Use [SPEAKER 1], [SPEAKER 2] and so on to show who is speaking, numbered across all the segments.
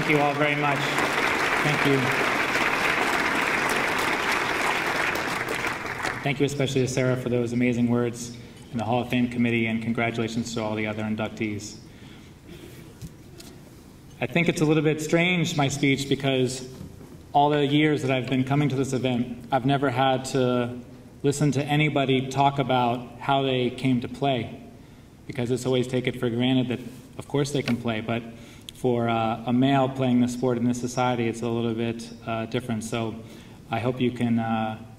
[SPEAKER 1] Thank you all very much. Thank you. Thank you especially to Sarah for those amazing words, and the Hall of Fame committee, and congratulations to all the other inductees. I think it's a little bit strange, my speech, because all the years that I've been coming to this event, I've never had to listen to anybody talk about how they came to play, because it's always taken for granted that, of course, they can play, but for a male playing the sport in this society, it's a little bit different. So I hope you can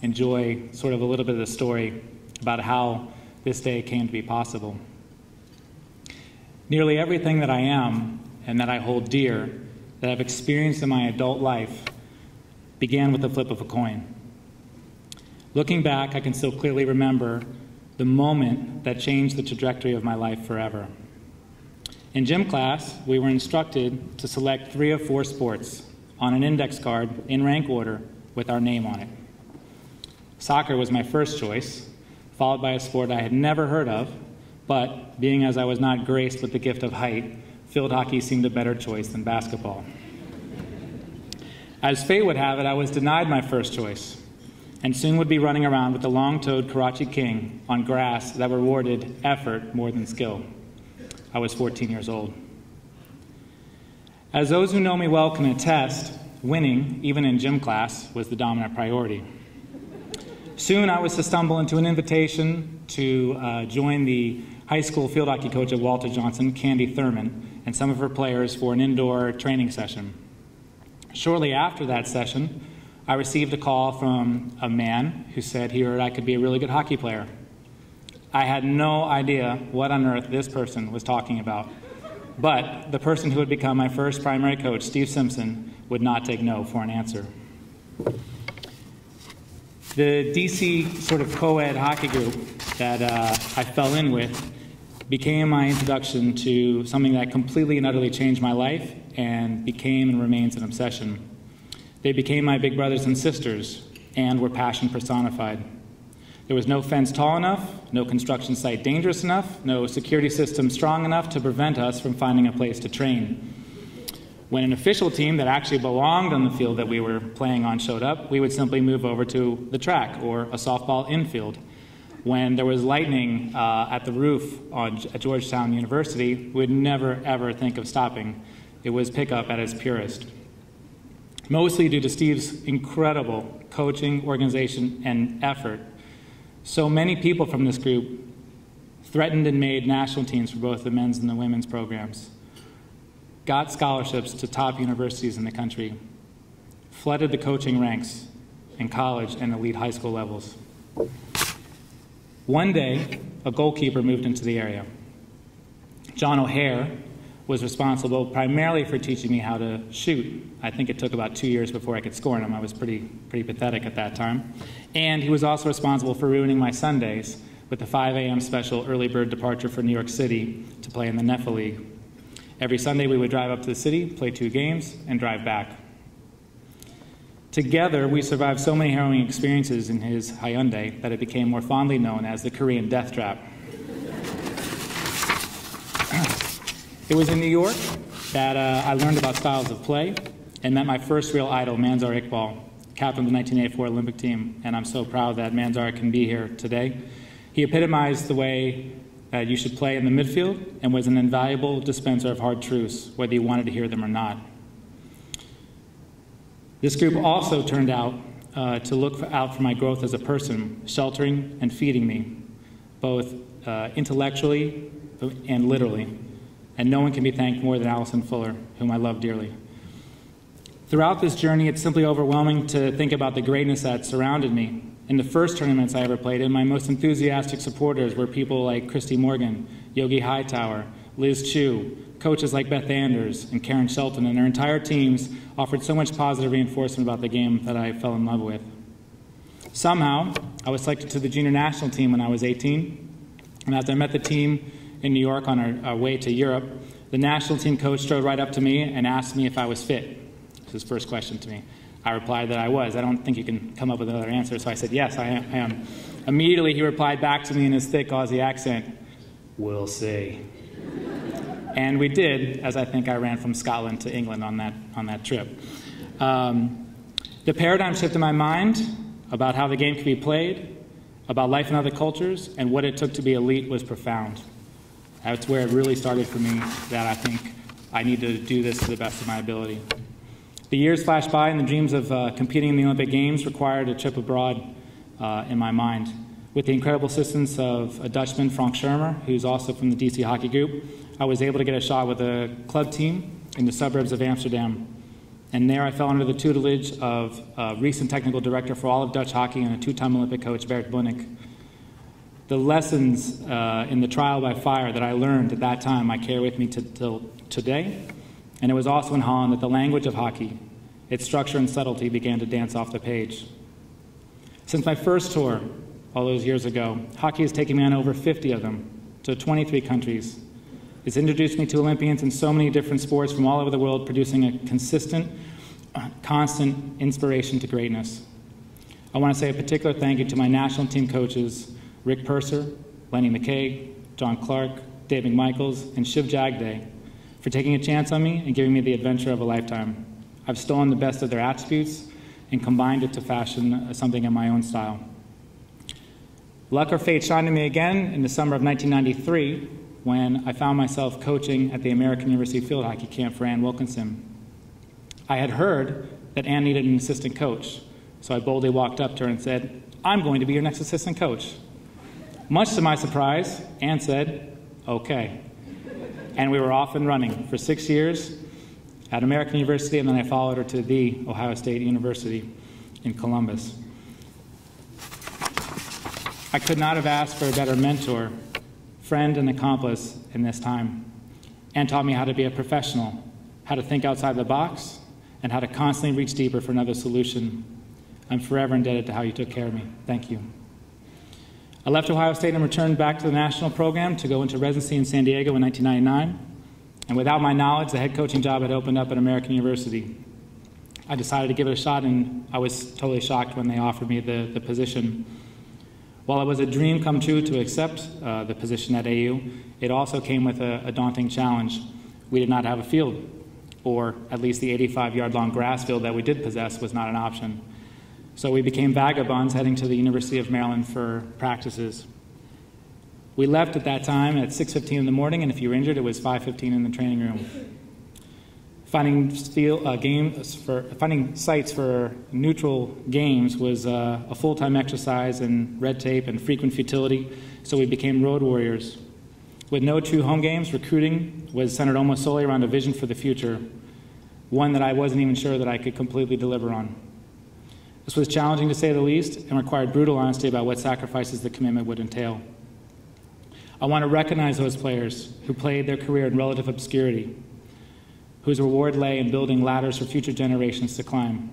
[SPEAKER 1] enjoy sort of a little bit of the story about how this day came to be possible. Nearly everything that I am and that I hold dear, that I've experienced in my adult life, began with the flip of a coin. Looking back, I can still clearly remember the moment that changed the trajectory of my life forever. In gym class, we were instructed to select 3 of 4 sports on an index card in rank order with our name on it. Soccer was my first choice, followed by a sport I had never heard of, but being as I was not graced with the gift of height, field hockey seemed a better choice than basketball. As fate would have it, I was denied my first choice, and soon would be running around with the long-toed Karachi King on grass that rewarded effort more than skill. I was 14 years old. As those who know me well can attest, winning, even in gym class, was the dominant priority. Soon I was to stumble into an invitation to join the high school field hockey coach at Walter Johnson, Candy Thurman, and some of her players for an indoor training session. Shortly after that session, I received a call from a man who said he heard I could be a really good hockey player. I had no idea what on earth this person was talking about, but the person who would become my first primary coach, Steve Simpson, would not take no for an answer. The DC sort of co-ed hockey group that I fell in with became my introduction to something that completely and utterly changed my life and became and remains an obsession. They became my big brothers and sisters and were passion personified. There was no fence tall enough, no construction site dangerous enough, no security system strong enough to prevent us from finding a place to train. When an official team that actually belonged on the field that we were playing on showed up, we would simply move over to the track or a softball infield. When there was lightning at the roof at Georgetown University, we would never, ever think of stopping. It was pickup at its purest. Mostly due to Steve's incredible coaching, organization, and effort, so many people from this group threatened and made national teams for both the men's and the women's programs, got scholarships to top universities in the country, flooded the coaching ranks in college and elite high school levels. One day, a goalkeeper moved into the area. John O'Hare was responsible primarily for teaching me how to shoot. I think it took about 2 years before I could score in him. I was pretty pathetic at that time. And he was also responsible for ruining my Sundays with the 5 a.m. special early bird departure for New York City to play in the NFHCA League. Every Sunday we would drive up to the city, play 2 games, and drive back. Together, we survived so many harrowing experiences in his Hyundai that it became more fondly known as the Korean Death Trap. It was in New York that I learned about styles of play and met my first real idol, Manzar Iqbal, captain of the 1984 Olympic team, and I'm so proud that Manzar can be here today. He epitomized the way that you should play in the midfield and was an invaluable dispenser of hard truths, whether you wanted to hear them or not. This group also turned out to look out for my growth as a person, sheltering and feeding me, both intellectually and literally. And no one can be thanked more than Allison Fuller, whom I love dearly. Throughout this journey, it's simply overwhelming to think about the greatness that surrounded me. In the first tournaments I ever played in, my most enthusiastic supporters were people like Christy Morgan, Yogi Hightower, Liz Chu, coaches like Beth Anders and Karen Shelton, and their entire teams offered so much positive reinforcement about the game that I fell in love with. Somehow, I was selected to the junior national team when I was 18, and after I met the team in New York on our way to Europe, the national team coach strode right up to me and asked me if I was fit. This was his first question to me. I replied that I was. I don't think you can come up with another answer, so I said, yes, I am. Immediately he replied back to me in his thick Aussie accent, "We'll see." And we did, as I think I ran from Scotland to England on that trip. The paradigm shift in my mind about how the game could be played, about life in other cultures, and what it took to be elite was profound. That's where it really started for me, that I think I need to do this to the best of my ability. The years flashed by, and the dreams of competing in the Olympic Games required a trip abroad in my mind. With the incredible assistance of a Dutchman, Frank Schermer, who's also from the DC Hockey Group, I was able to get a shot with a club team in the suburbs of Amsterdam. And there I fell under the tutelage of a recent technical director for all of Dutch hockey and a two-time Olympic coach, Bert Bunnik. The lessons in the trial by fire that I learned at that time I carry with me till today. And it was also in Holland that the language of hockey, its structure and subtlety, began to dance off the page. Since my first tour, all those years ago, hockey has taken me on over 50 of them, to 23 countries. It's introduced me to Olympians in so many different sports from all over the world, producing a consistent, constant inspiration to greatness. I want to say a particular thank you to my national team coaches, Rick Purser, Lenny McKay, John Clark, Dave McMichaels, and Shiv Jagde, for taking a chance on me and giving me the adventure of a lifetime. I've stolen the best of their attributes and combined it to fashion something in my own style. Luck or fate shined to me again in the summer of 1993 when I found myself coaching at the American University Field Hockey Camp for Ann Wilkinson. I had heard that Ann needed an assistant coach, so I boldly walked up to her and said, "I'm going to be your next assistant coach." Much to my surprise, Ann said, "Okay." And we were off and running for 6 years at American University, and then I followed her to the Ohio State University in Columbus. I could not have asked for a better mentor, friend, and accomplice in this time. Ann taught me how to be a professional, how to think outside the box, and how to constantly reach deeper for another solution. I'm forever indebted to how you took care of me. Thank you. I left Ohio State and returned back to the national program to go into residency in San Diego in 1999. And without my knowledge, the head coaching job had opened up at American University. I decided to give it a shot, and I was totally shocked when they offered me the position. While it was a dream come true to accept the position at AU, it also came with a daunting challenge. We did not have a field, or at least the 85-yard-long grass field that we did possess was not an option. So we became vagabonds heading to the University of Maryland for practices. We left at that time at 6:15 in the morning, and if you were injured, it was 5:15 in the training room. Finding sites for neutral games was a full-time exercise in red tape and frequent futility, so we became road warriors. With no true home games, recruiting was centered almost solely around a vision for the future, one that I wasn't even sure that I could completely deliver on. This was challenging to say the least and required brutal honesty about what sacrifices the commitment would entail. I want to recognize those players who played their career in relative obscurity, whose reward lay in building ladders for future generations to climb.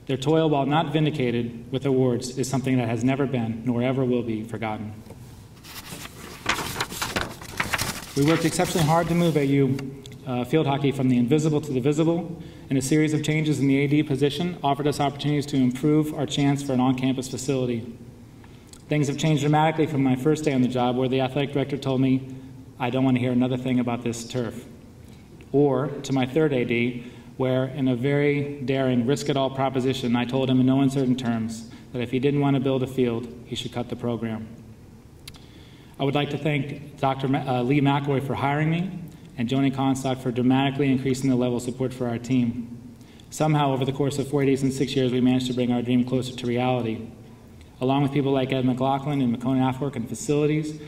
[SPEAKER 1] Their toil, while not vindicated with awards, is something that has never been, nor ever will be, forgotten. We worked exceptionally hard to move AU field hockey from the invisible to the visible, and a series of changes in the AD position offered us opportunities to improve our chance for an on-campus facility. Things have changed dramatically from my first day on the job, where the athletic director told me, "I don't want to hear another thing about this turf." Or to my third AD, where in a very daring risk-it-all proposition, I told him in no uncertain terms that if he didn't want to build a field, he should cut the program. I would like to thank Dr. Lee McElroy for hiring me, and Joni Constock for dramatically increasing the level of support for our team. Somehow, over the course of 4 days and 6 years, we managed to bring our dream closer to reality. Along with people like Ed McLaughlin and McCone Afwork and facilities,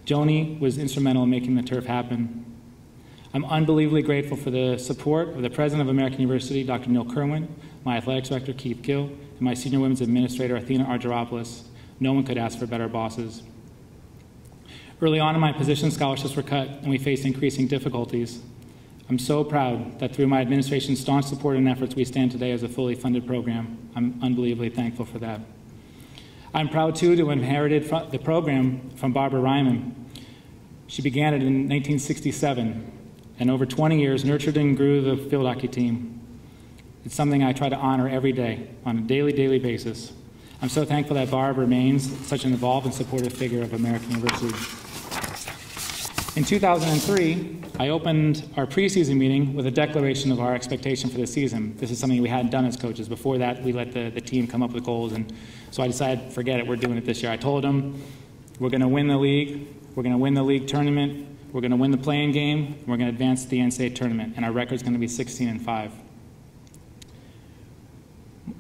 [SPEAKER 1] Joni was instrumental in making the turf happen. I'm unbelievably grateful for the support of the president of American University, Dr. Neil Kerwin, my athletics director, Keith Gill, and my senior women's administrator, Athena Argyropoulos. No one could ask for better bosses. Early on in my position, scholarships were cut, and we faced increasing difficulties. I'm so proud that through my administration's staunch support and efforts, we stand today as a fully funded program. I'm unbelievably thankful for that. I'm proud, too, to have inherited the program from Barbara Ryman. She began it in 1967, and over 20 years nurtured and grew the field hockey team. It's something I try to honor every day on a daily basis. I'm so thankful that Barb remains such an involved and supportive figure of American University. In 2003, I opened our preseason meeting with a declaration of our expectation for the season. This is something we hadn't done as coaches. Before that, we let the team come up with goals, and so I decided, forget it, we're doing it this year. I told them, we're going to win the league, we're going to win the league tournament, we're going to win the play-in game, and we're going to advance to the NCAA tournament, and our record's going to be 16-5.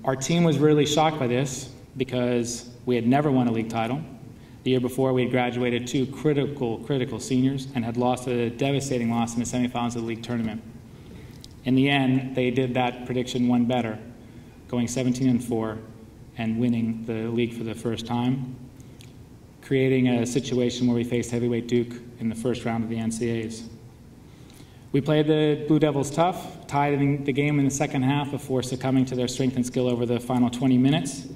[SPEAKER 1] Our team was really shocked by this because we had never won a league title. The year before, we had graduated 2 critical seniors and had lost a devastating loss in the semifinals of the league tournament. In the end, they did that prediction one better, going 17-4 and winning the league for the first time, creating a situation where we faced heavyweight Duke in the first round of the NCAAs. We played the Blue Devils tough, tied the game in the second half before succumbing to their strength and skill over the final 20 minutes.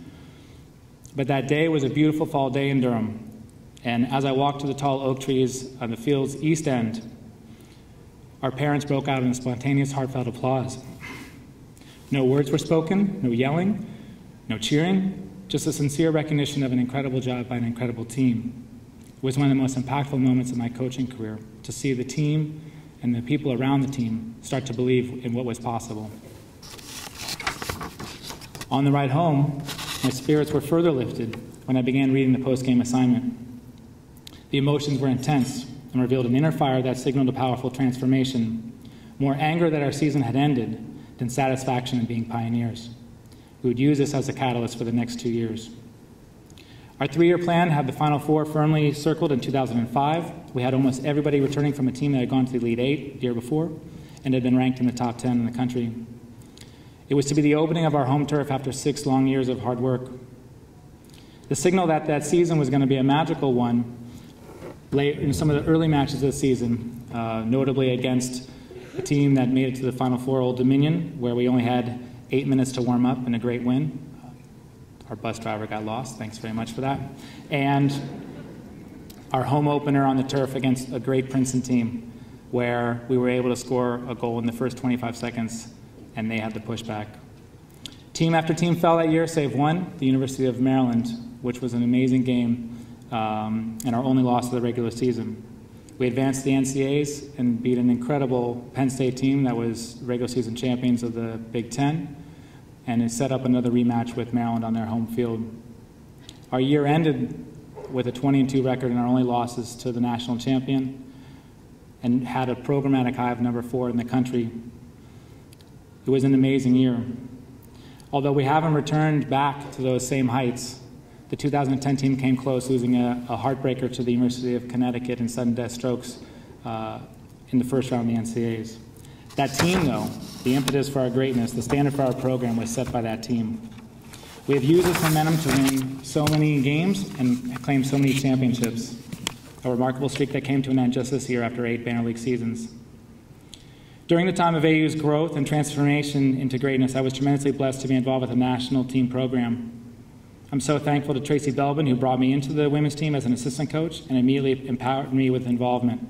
[SPEAKER 1] But that day was a beautiful fall day in Durham, and as I walked to the tall oak trees on the field's east end, our parents broke out in a spontaneous, heartfelt applause. No words were spoken, no yelling, no cheering, just a sincere recognition of an incredible job by an incredible team. It was one of the most impactful moments of my coaching career, to see the team and the people around the team start to believe in what was possible. On the ride home, my spirits were further lifted when I began reading the post-game assignment. The emotions were intense and revealed an inner fire that signaled a powerful transformation, more anger that our season had ended than satisfaction in being pioneers. We would use this as a catalyst for the next 2 years. Our 3-year plan had the Final Four firmly circled in 2005. We had almost everybody returning from a team that had gone to the Elite 8 the year before and had been ranked in the top 10 in the country. It was to be the opening of our home turf after 6 long years of hard work. The signal that that season was going to be a magical one late in some of the early matches of the season, notably against a team that made it to the Final Four, Old Dominion, where we only had 8 minutes to warm up and a great win. Our bus driver got lost, thanks very much for that. And our home opener on the turf against a great Princeton team, where we were able to score a goal in the first 25 seconds, and they had the pushback. Team after team fell that year, save one, the University of Maryland, which was an amazing game and our only loss of the regular season. We advanced the NCAAs and beat an incredible Penn State team that was regular season champions of the Big Ten, and it set up another rematch with Maryland on their home field. Our year ended with a 20-2 record and our only losses to the national champion, and had a programmatic high of number 4 in the country. It was an amazing year. Although we haven't returned back to those same heights, the 2010 team came close, losing a heartbreaker to the University of Connecticut in sudden death strokes in the first round of the NCAAs. That team, though, the impetus for our greatness, the standard for our program, was set by that team. We have used this momentum to win so many games and claim so many championships, a remarkable streak that came to an end just this year after 8 Banner League seasons. During the time of AU's growth and transformation into greatness, I was tremendously blessed to be involved with a national team program. I'm so thankful to Tracy Belbin, who brought me into the women's team as an assistant coach and immediately empowered me with involvement.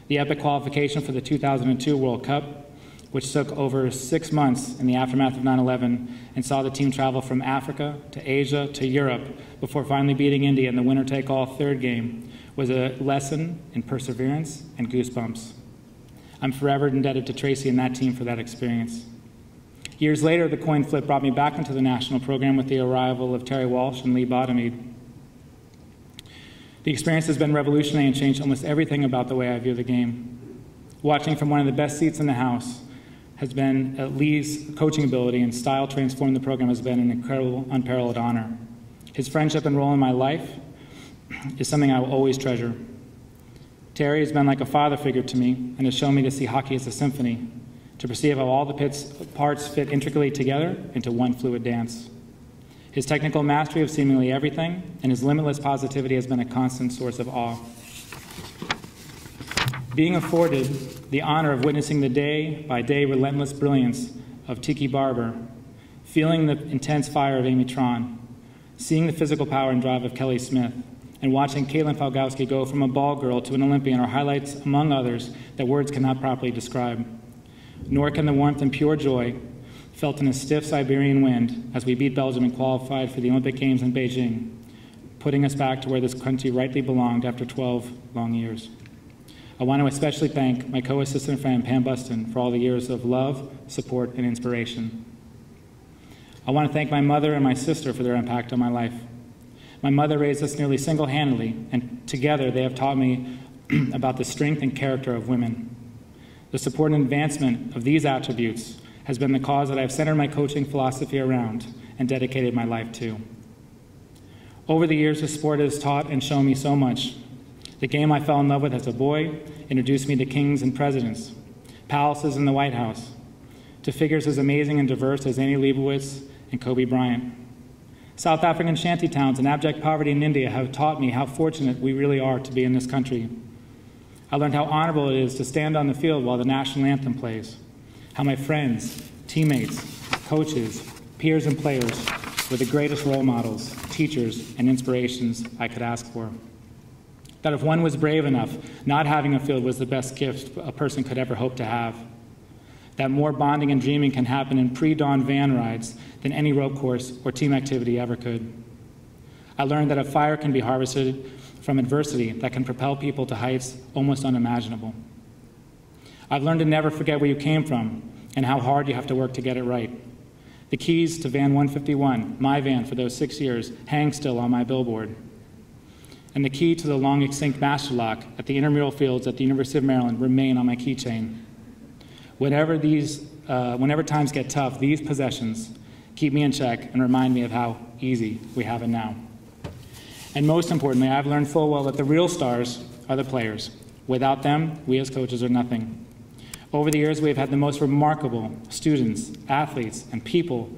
[SPEAKER 1] The epic qualification for the 2002 World Cup, which took over 6 months in the aftermath of 9/11 and saw the team travel from Africa to Asia to Europe before finally beating India in the winner-take-all third game, was a lesson in perseverance and goosebumps. I'm forever indebted to Tracy and that team for that experience. Years later, the coin flip brought me back into the national program with the arrival of Terry Walsh and Lee Bottomede. The experience has been revolutionary and changed almost everything about the way I view the game. Watching from one of the best seats in the house has been Lee's coaching ability and style transforming the program has been an incredible, unparalleled honor. His friendship and role in my life is something I will always treasure. Terry has been like a father figure to me and has shown me to see hockey as a symphony, to perceive how all the parts fit intricately together into one fluid dance. His technical mastery of seemingly everything and his limitless positivity has been a constant source of awe. Being afforded the honor of witnessing the day-by-day relentless brilliance of Tiki Barber, feeling the intense fire of Amy Tron, seeing the physical power and drive of Kelly Smith, and watching Caitlin Falgowski go from a ball girl to an Olympian are highlights, among others, that words cannot properly describe. Nor can the warmth and pure joy felt in a stiff Siberian wind as we beat Belgium and qualified for the Olympic Games in Beijing, putting us back to where this country rightly belonged after 12 long years. I want to especially thank my co-assistant friend Pam Buston for all the years of love, support, and inspiration. I want to thank my mother and my sister for their impact on my life. My mother raised us nearly single-handedly, and together they have taught me about the strength and character of women. The support and advancement of these attributes has been the cause that I have centered my coaching philosophy around and dedicated my life to. Over the years, the sport has taught and shown me so much. The game I fell in love with as a boy introduced me to kings and presidents, palaces in the White House, to figures as amazing and diverse as Annie Leibovitz and Kobe Bryant. South African shantytowns and abject poverty in India have taught me how fortunate we really are to be in this country. I learned how honorable it is to stand on the field while the national anthem plays, how my friends, teammates, coaches, peers, and players were the greatest role models, teachers, and inspirations I could ask for. That if one was brave enough, not having a field was the best gift a person could ever hope to have. That more bonding and dreaming can happen in pre-dawn van rides than any rope course or team activity ever could. I learned that a fire can be harvested from adversity that can propel people to heights almost unimaginable. I've learned to never forget where you came from and how hard you have to work to get it right. The keys to van 151, my van for those 6 years, hang still on my billboard. And the key to the long extinct master lock at the intramural fields at the University of Maryland remain on my keychain. Whenever times get tough, these possessions keep me in check and remind me of how easy we have it now. And most importantly, I've learned full well that the real stars are the players. Without them, we as coaches are nothing. Over the years, we've had the most remarkable students, athletes, and people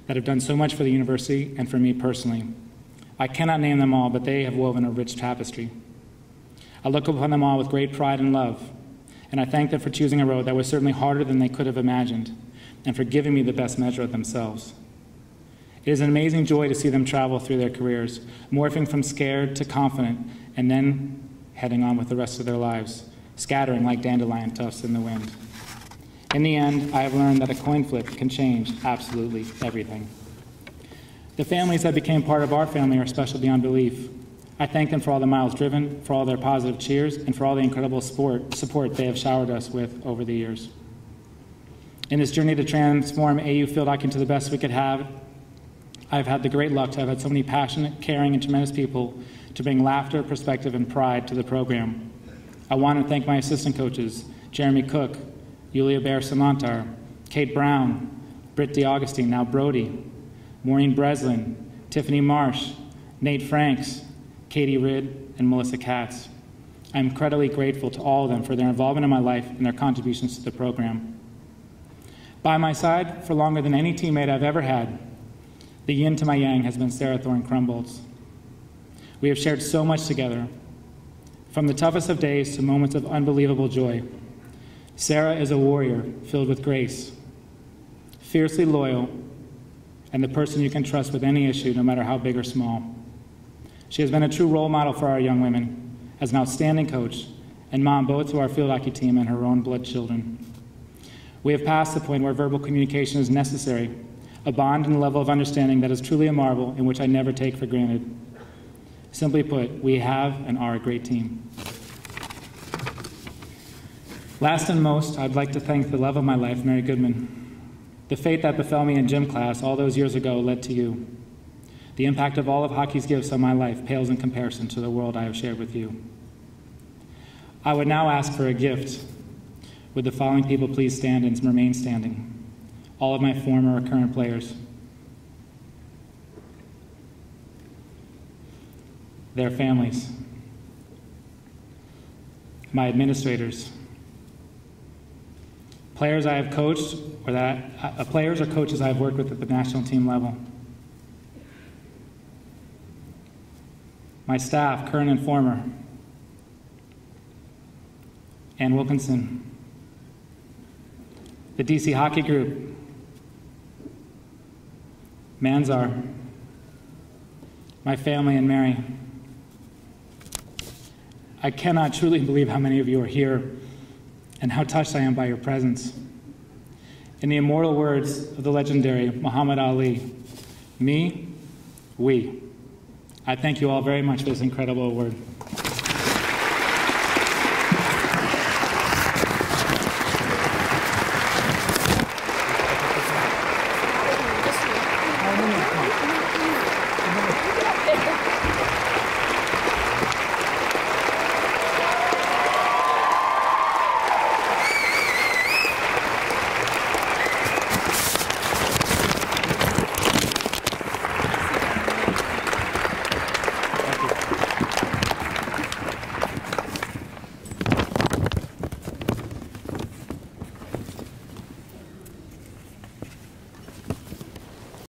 [SPEAKER 1] that have done so much for the university and for me personally. I cannot name them all, but they have woven a rich tapestry. I look upon them all with great pride and love, and I thank them for choosing a road that was certainly harder than they could have imagined, and for giving me the best measure of themselves. It is an amazing joy to see them travel through their careers, morphing from scared to confident, and then heading on with the rest of their lives, scattering like dandelion tufts in the wind. In the end, I have learned that a coin flip can change absolutely everything. The families that became part of our family are special beyond belief. I thank them for all the miles driven, for all their positive cheers, and for all the incredible support they have showered us with over the years. In this journey to transform AU field hockey into the best we could have, I've had the great luck to have had so many passionate, caring, and tremendous people to bring laughter, perspective, and pride to the program. I want to thank my assistant coaches, Jeremy Cook, Yulia Bear-Samantar, Kate Brown, Britt DeAugustine, now Brody, Maureen Breslin, Tiffany Marsh, Nate Franks, Katie Ridd, and Melissa Katz. I'm incredibly grateful to all of them for their involvement in my life and their contributions to the program. By my side, for longer than any teammate I've ever had, the yin to my yang has been Sarah Thorne-Crumbolts. We have shared so much together, from the toughest of days to moments of unbelievable joy. Sarah is a warrior filled with grace, fiercely loyal, and the person you can trust with any issue, no matter how big or small. She has been a true role model for our young women, as an outstanding coach and mom both to our field hockey team and her own blood children. We have passed the point where verbal communication is necessary, a bond and a level of understanding that is truly a marvel and which I never take for granted. Simply put, we have and are a great team. Last and most, I'd like to thank the love of my life, Mary Goodman. The fate that befell me in gym class all those years ago led to you. The impact of all of hockey's gifts on my life pales in comparison to the world I have shared with you. I would now ask for a gift. Would the following people please stand and remain standing? All of my former or current players. Their families. My administrators. Players I have coached, or players or coaches I have worked with at the national team level. My staff, current and former. Ann Wilkinson. The DC Hockey Group. Manzar. My family and Mary. I cannot truly believe how many of you are here and how touched I am by your presence. In the immortal words of the legendary Muhammad Ali, me, we. I thank you all very much for this incredible award.